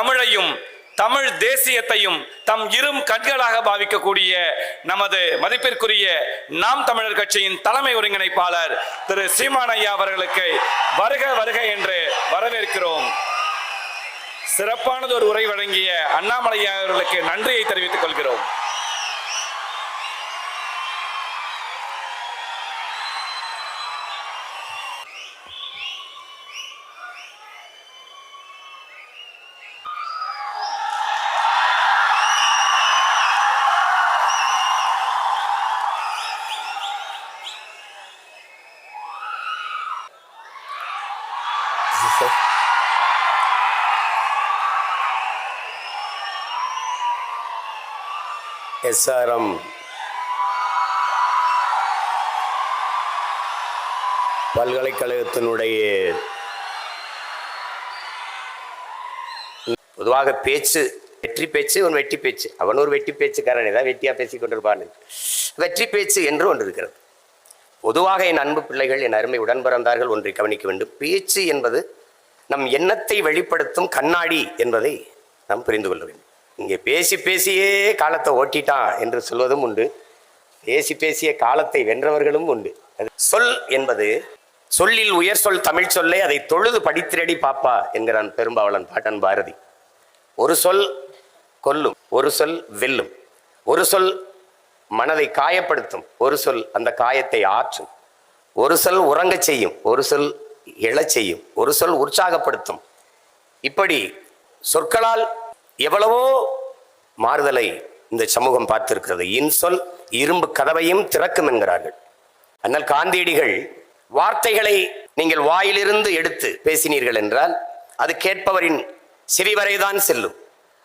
தமிழையும் தமிழ் தேசியத்தையும் தம் இரும் கண்களாக பாவிக்கக்கூடிய நமது மதிப்பிற்குரிய நாம் தமிழர் கட்சியின் தலைமை ஒருங்கிணைப்பாளர் திரு சீமான் ஐயா அவர்களுக்கு வருக வருக என்று வரவேற்கிறோம். சிறப்பானது ஒரு உரை வழங்கிய அண்ணாமலை அவர்களுக்கு நன்றியை தெரிவித்துக் கொள்கிறோம். SRM பல்கலைக்கழகத்தினுடைய பொதுவாக பேச்சு வெற்றி பேச்சு ஒரு வெட்டி பேச்சு, அவன் ஒரு வெட்டி பேச்சுக்காரன், ஏதாவது வெட்டியா பேசிக் கொண்டிருப்பான். வெற்றி பேச்சு என்று ஒன்று இருக்கிறது. பொதுவாக என் அன்பு பிள்ளைகள், என் அருமை உடன்பிறந்தார்கள் ஒன்றை கவனிக்க வேண்டும். பேச்சு என்பது நம் எண்ணத்தை வெளிப்படுத்தும் கண்ணாடி என்பதை நாம் புரிந்து கொள்ள வேண்டும். இங்கே பேசி பேசியே காலத்தை ஓட்டிட்டான் என்று சொல்வதும் உண்டு, பேசி பேசிய காலத்தை வென்றவர்களும் உண்டு. சொல் என்பது சொல்லில் உயர் சொல் தமிழ் சொல்லை அதை தொழுது படித்திரடி பாப்பா என்கிறான் பெரும்பாவளன் பாட்டன் பாரதி. ஒரு சொல் கொல்லும், ஒரு சொல் வெல்லும், ஒரு சொல் மனதை காயப்படுத்தும், ஒரு சொல் அந்த காயத்தை ஆற்றும், ஒரு சொல் உறங்கச் செய்யும், ஒரு சொல் எழச் செய்யும், ஒரு சொல் உற்சாகப்படுத்தும். இப்படி சொற்களால் எவ்வளவோ மாறுதலை இந்த சமூகம் பார்த்திருக்கிறது. இன்சொல் இரும்பு கதவையும் திறக்கும் என்கிறார்கள். ஆனால் காந்தியடிகள் வார்த்தைகளை நீங்கள் வாயிலிருந்து எடுத்து பேசினீர்கள் என்றால் அது கேட்பவரின் செவி வரைதான் செல்லும்.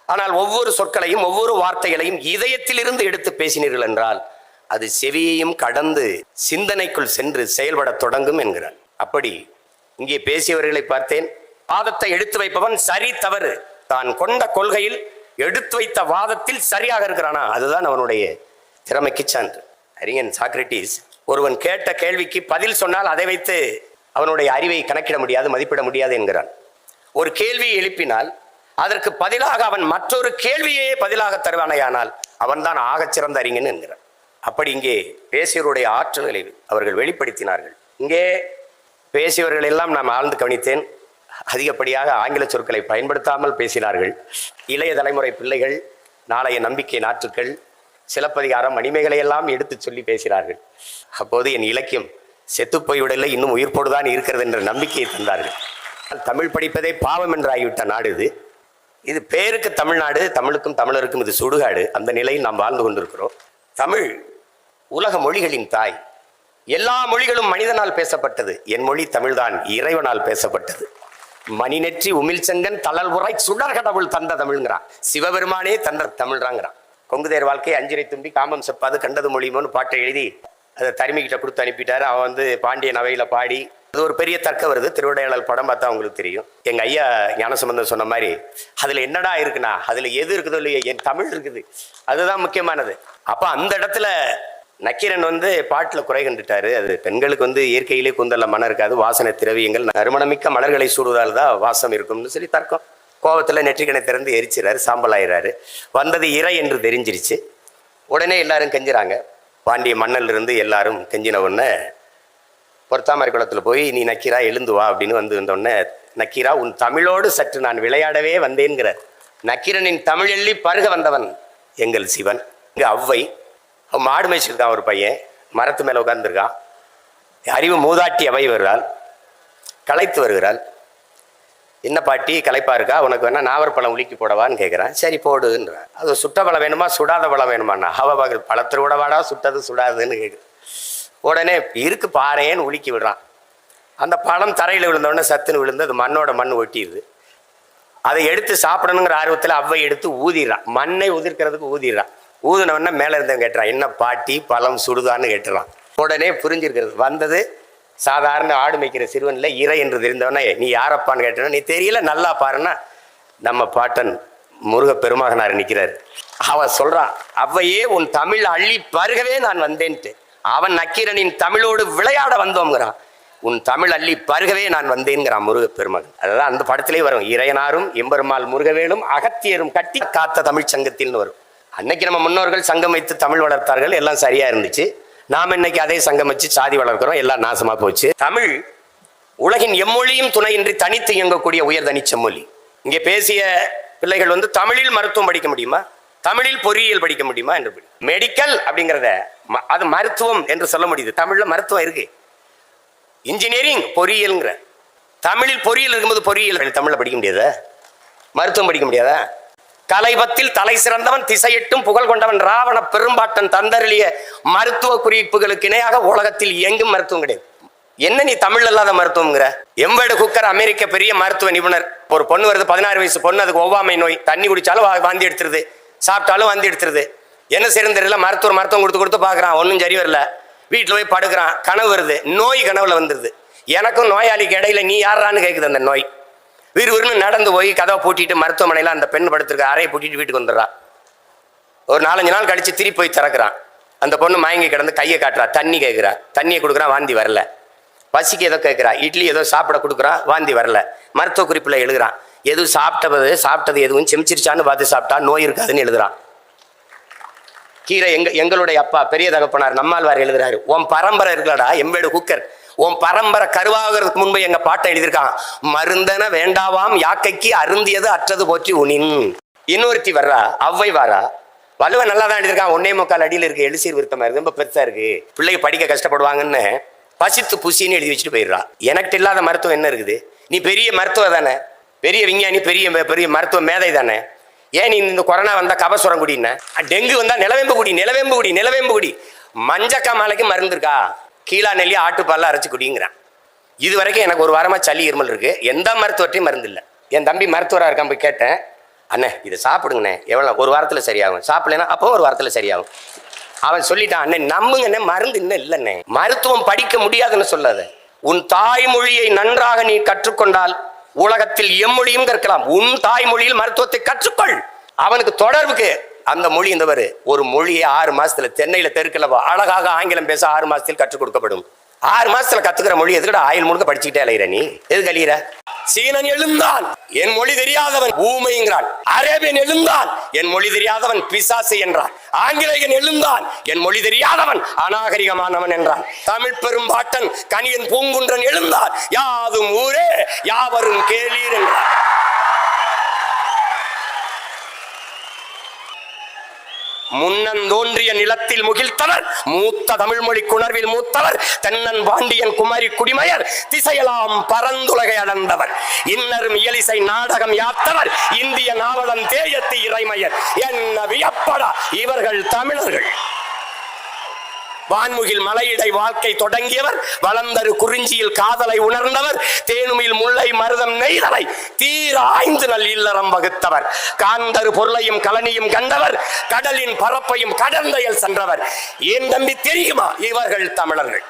ஆனால் ஒவ்வொரு சொற்களையும் ஒவ்வொரு வார்த்தைகளையும் இதயத்திலிருந்து எடுத்து பேசினீர்கள் என்றால் அது செவியையும் கடந்து சிந்தனைக்குள் சென்று செயல்பட தொடங்கும் என்கிறார். அப்படி இங்கே பேசியவர்களை பார்த்தேன். வாதத்தை எடுத்து வைப்பவன் சரி தவறு தான் கொண்ட கொள்கையில் எடுத்து வைத்த வாதத்தில் சரியாக இருக்கிறானா அதுதான் அவனுடைய திறமைக்கு சான்று. அறிஞன் சாக்ரட்டிஸ் ஒருவன் கேட்ட கேள்விக்கு பதில் சொன்னால் அதை வைத்து அவனுடைய அறிவை கணக்கிட முடியாது, மதிப்பிட முடியாது என்கிறான். ஒரு கேள்வியை எழுப்பினால் அதற்கு பதிலாக அவன் மற்றொரு கேள்வியே பதிலாக தருவானையானால் அவன் தான் ஆகச்சிறந்த அறிஞன் என்கிறான். அப்படி இங்கே பேசியவருடைய ஆற்றல்களை அவர்கள் வெளிப்படுத்தினார்கள். இங்கே பேசியவர்கள் எல்லாம் நான் ஆழ்ந்து கவனித்தேன். அதிகப்படியாக ஆங்கில சொற்களை பயன்படுத்தாமல் பேசினார்கள். இளைய தலைமுறை பிள்ளைகள், நாளைய நம்பிக்கை நாற்றுக்கள், சிலப்பதிகாரம், மணிமேகலை எல்லாம் எடுத்து சொல்லி பேசினார்கள். அப்போது என் இலக்கியம் செத்து போய்விடலை, இன்னும் உயிர்ப்போடுதான் இருக்கிறது என்ற நம்பிக்கையை தந்தார்கள். தமிழ் படிப்பதே பாவம் என்று ஆகிவிட்ட நாடு இது. இது பேருக்கு தமிழ்நாடு, தமிழுக்கும் தமிழருக்கும் இது சுடுகாடு. அந்த நிலையில் நாம் வாழ்ந்து கொண்டிருக்கிறோம். தமிழ் உலக மொழிகளின் தாய். எல்லா மொழிகளும் மனிதனால் பேசப்பட்டது. என் மொழி தமிழ்தான் இறைவனால் பேசப்பட்டது. மணிநெற்றி உமிழ்ச்செங்கன் தளல் உரை சுடர் கடவுள் தந்த தமிழ்ங்கிறான். சிவபெருமானே தந்த தமிழ்றாங்கிறான். கொங்குதேர் வாழ்க்கை அஞ்சிரை தும்பி காமம் செப்பாது கண்டது மொழிமோன்னு பாட்டை எழுதி அதை தருமிகிட்ட கொடுத்து அனுப்பிட்டாரு. அவன் பாண்டியன் அவையில பாடி அது ஒரு பெரிய தர்க்க வருது. திருவிடையாளர் படம் பார்த்தா அவங்களுக்கு தெரியும். எங்க ஐயா ஞானசம்பந்தம் சொன்ன மாதிரி அதுல என்னடா இருக்குன்னா அதுல எது இருக்குதோ இல்லையோ என் தமிழ் இருக்குது, அதுதான் முக்கியமானது. அப்ப அந்த இடத்துல நக்கீரன் பாட்டில் குறை கண்டுட்டாரு. அது பெண்களுக்கு இயற்கையிலே கூந்தல்ல மனம் இருக்காது, வாசனை திரவியங்கள் நறுமணமிக்க மலர்களை சூடுவதால் தான் வாசம் இருக்கும்னு சொல்லி தர்க்கம். கோபத்தில் நெற்றிக்கணை திறந்து எரிச்சிறாரு, சாம்பல் ஆயிடுறாரு. வந்தது இறை என்று தெரிஞ்சிருச்சு. உடனே எல்லாரும் கெஞ்சுறாங்க. பாண்டிய மன்னல் இருந்து எல்லாரும் கெஞ்சின உடனே பொருத்தாமரை குளத்தில் போய் நீ நக்கீரா எழுந்து வா அப்படின்னு வந்தோடனே நக்கீரா உன் தமிழோடு சற்று நான் விளையாடவே வந்தேன்கிறார். நக்கீரனின் தமிழ் எள்ளி பருக வந்தவன் எங்கள் சிவன். இங்கே ஔவை மாடு மேய்ச்சிருக்கான். ஒரு பையன் மரத்து மேலே உட்கார்ந்துருக்கான். அறிவு மூதாட்டி அவை வருகிறாள், களைத்து வருகிறாள். என்ன பாட்டி களைப்பா இருக்கா, உனக்கு வேணா நாவற்பழம் உலுக்கி போடவான்னு கேட்குறான். சரி போடுன்றான். அது சுட்ட பழம் வேணுமா சுடாத பழம் வேணுமாண்ணா? அவள் பழத்தில் விடவாடா சுட்டது சுடாதுன்னு கேட்குது. உடனே இருக்கு பாறேன்னு உலுக்கி விடுறான். அந்த பழம் தரையில் விழுந்தோடனே சத்துன்னு விழுந்து அது மண்ணோட மண் ஒட்டிடுது. அதை எடுத்து சாப்பிடணுங்கிற ஆர்வத்தில் அவ்வை எடுத்து ஊதிடுறான். மண்ணை உதிர்க்கிறதுக்கு ஊதிடுறான். ஊதுனவன மேலே இருந்தவன் கேட்டுறான், என்ன பாட்டி பழம் சுடுதான்னு கேட்டுறான். உடனே புரிஞ்சிருக்கிறது. வந்தது சாதாரண ஆடு மேய்க்கிற சிறுவன் இல்லை, இறை என்று தெரிந்தவனே நீ யாரப்பான்னு கேட்டவன, நீ தெரியல நல்லா பாருன்னா நம்ம பாட்டன் முருக பெருமகனார் நிற்கிறார். அவன் சொல்றான், அவ்வையே உன் தமிழ் அள்ளி பருகவே நான் வந்தேன்ட்டு. அவன் நக்கீரனின் தமிழோடு விளையாட வந்தோங்கிறான். உன் தமிழ் அள்ளி பருகவே நான் வந்தேன்கிறான் முருக பெருமகன். அதான் அந்த படத்திலே வரும், இறையனாரும் எம்பெருமாள் முருகவேலும் அகத்தியரும் கட்டி காத்த தமிழ் சங்கத்தில்னு வரும். அன்னைக்கு நம்ம முன்னோர்கள் சங்கம் வைத்து தமிழ் வளர்த்தார்கள், எல்லாம் சரியா இருந்துச்சு. நாம் இன்னைக்கு அதே சங்கம் வச்சு சாதி வளர்க்கிறோம், எல்லாம் நாசமா போச்சு. தமிழ் உலகின் எம்மொழியும் துணையின்றி தனித்து இயங்கக்கூடிய உயர் தனி செம்மொழி. இங்கே பேசிய பிள்ளைகள் தமிழில் மருத்துவம் படிக்க முடியுமா, தமிழில் பொறியியல் படிக்க முடியுமா என்று மெடிக்கல் அப்படிங்கிறத அது மருத்துவம் என்று சொல்ல முடியுது. தமிழ்ல மருத்துவம் இருக்கு, இன்ஜினியரிங் பொறியியல்ங்கிற. தமிழில் பொறியியல் இருக்கும்போது பொறியியல் தமிழ்ல படிக்க முடியாதா, மருத்துவம் படிக்க முடியாதா? கலைபத்தில் தலை சிறந்தவன் திசையெட்டும் புகழ் கொண்டவன் ராவண பெரும்பாட்டன் தந்தருளிய மருத்துவ குறிப்புகளுக்கு இணையாக உலகத்தில் எங்கும் மருத்துவம் கிடையாது. என்ன நீ தமிழ் இல்லாத மருத்துவம்ங்கிற? எம்பேடு குக்கர் அமெரிக்க பெரிய மருத்துவ நிபுணர். ஒரு பொண்ணு வருது, 16 வயசு பொண்ணு, அதுக்கு ஒவ்வாமை நோய், தண்ணி குடிச்சாலும் வாந்தி எடுத்துருது, சாப்பிட்டாலும் வாந்தி எடுத்துருது. என்ன செய்யறது தெரியல, மருத்துவம் கொடுத்து பார்க்குறான், ஒன்றும் சரி வரல. வீட்டில் போய் படுக்கிறான், கனவு வருது, நோய் கனவுல வந்துருது. எனக்கும் நோயாளிக்கு இடையில நீ யாரான்னு கேட்குது அந்த நோய். விறுவிறுன்னு நடந்து போய் கதவை பூட்டிட்டு மருத்துவமனையில் அந்த பெண் படுத்திருக்க அறையை பூட்டிட்டு வீட்டுக்கு வந்துடுறான். ஒரு 4-5 நாள் கழிச்சு திருப்பி போய் திறக்கிறான். அந்த பொண்ணு மயங்கி கிடந்து கையை காட்டுறா, தண்ணி கேட்குறா, தண்ணியை கொடுக்குறான், வாந்தி வரல. பசிக்கு ஏதோ கேட்குறா, இட்லி ஏதோ சாப்பிட கொடுக்குறான், வாந்தி வரல. மருத்துவ குறிப்பில் எழுதுறான், எதுவும் சாப்பிட்டது எதுவும் செமிச்சிருச்சான்னு பார்த்து சாப்பிட்டா நோய் இருக்காதுன்னு எழுதுறான். கீரை எங்களுடைய அப்பா பெரிய தகப்பனார் நம்மாழ்வார் எழுதுறாரு, உன் பரம்பரை இருக்கலடா எம்பேடு குக்கர், உன் பரம்பரை கருவாகிறதுக்கு முன்பு எங்க பாட்டை எழுதியிருக்கான், மருந்தன வேண்டாவாம் யாக்கைக்கு அருந்தியது அற்றது போற்றி உனின். இன்னொருத்தி வர்றா, அவ்வை வாரா, வலுவ நல்லா தான் எழுதியிருக்கான், 1.25 அடியில் இருக்கு, எழுசீர் விருத்தமா இருக்கு, ரொம்ப பெருசா இருக்கு, பிள்ளைங்க படிக்க கஷ்டப்படுவாங்கன்னு பசித்து புசின்னு எழுதி வச்சுட்டு போயிடுறா. எனக்கு இல்லாத மருத்துவம் என்ன இருக்குது? நீ பெரிய மருத்துவ தானே, பெரிய விஞ்ஞானி, பெரிய பெரிய மருத்துவ மேதை தானே, ஏன் நீ இந்த கொரோனா வந்தா கபசுரம் குடின, டெங்கு வந்தா நிலவேம்பு குடி, மஞ்சக்கா மாலைக்கு மருந்து இருக்கா, கீழா நெல்லி ஆட்டுப்பால்லாம் அரைச்சு குடிங்கிறான். இது வரைக்கும் எனக்கு ஒரு வாரமா சளி இருமல் இருக்கு, எந்த மருத்துவத்தையும் மருந்து இல்லை. என் தம்பி மருத்துவராக இருக்கான், போய் கேட்டேன், அண்ணே இதை சாப்பிடுங்கண்ணே, எவ்வளோ ஒரு வாரத்தில் சரியாகும், சாப்பிடலன்னா அப்போ ஒரு வாரத்தில் சரியாகும். அவன் சொல்லிட்டான், அண்ணே நம்புங்கண்ணே மருந்து இன்னும் இல்லைண்ணே. மருத்துவம் படிக்க முடியாதுன்னு சொல்லாத, உன் தாய்மொழியை நன்றாக நீ கற்றுக்கொண்டால் உலகத்தில் எம்மொழியும் கற்கலாம். உன் தாய்மொழியில் மருத்துவத்தை கற்றுக்கொள். அவனுக்கு தொடர்புக்கு அந்த மொழி இந்த ஒரு மொழியை 6 மாசத்துல தென்னையில தெருக்கல அழகாக ஆங்கிலம் பேச 6 மாசத்தில் கற்றுக் கொடுக்கப்படும். 6 மாசத்துல கத்துக்கிற மொழி எதுக்கட ஆயுள் முழுக்க படிச்சுக்கிட்டே அலையிற நீ? எது கழியிற? சீனன் எழுந்தான், என் மொழி தெரியாதவன் ஊமைங்கிறான். அரேபியன் எழுந்தான், என் மொழி தெரியாதவன் பிசாசு என்றான். ஆங்கிலேயன் எழுந்தான், என் மொழி தெரியாதவன் அநாகரிகமானவன் என்றான். தமிழ் பெரும்பாட்டன் கனியன் பூங்குன்றன் எழுந்தான், யாதும் ஊரே யாவரும் கேளீர் என்றான். முன்னந்தோன்றிய நிலத்தில் முகிழ்த்தவர், மூத்த தமிழ் மொழி குணர்வில் மூத்தவர், தென்னன் பாண்டியன் குமரி குடிமையர், திசையெல்லாம் பரந்துலகை அடர்ந்தவர், இன்னரும் இயலிசை நாடகம் யாத்தவர், இந்திய நாவலன் தேயத்து இறைமையர், என்ன வியப்படா இவர்கள் தமிழர்கள். வான்முகில் மலையிடை வாழ்க்கை தொடங்கியவர், வளர்ந்தரு குறிஞ்சியில் காதலை உணர்ந்தவர், தேனுமில் முல்லை மருதம் நெய்தலை தீர ஆய்ந்து நல் இல்லறம் வகுத்தவர், காந்தரு பொருளையும் கலனியும் கண்டவர், கடலின் பரப்பையும் கடந்தையில் சென்றவர். ஏன் தம்பி தெரியுமா இவர்கள் தமிழர்கள்?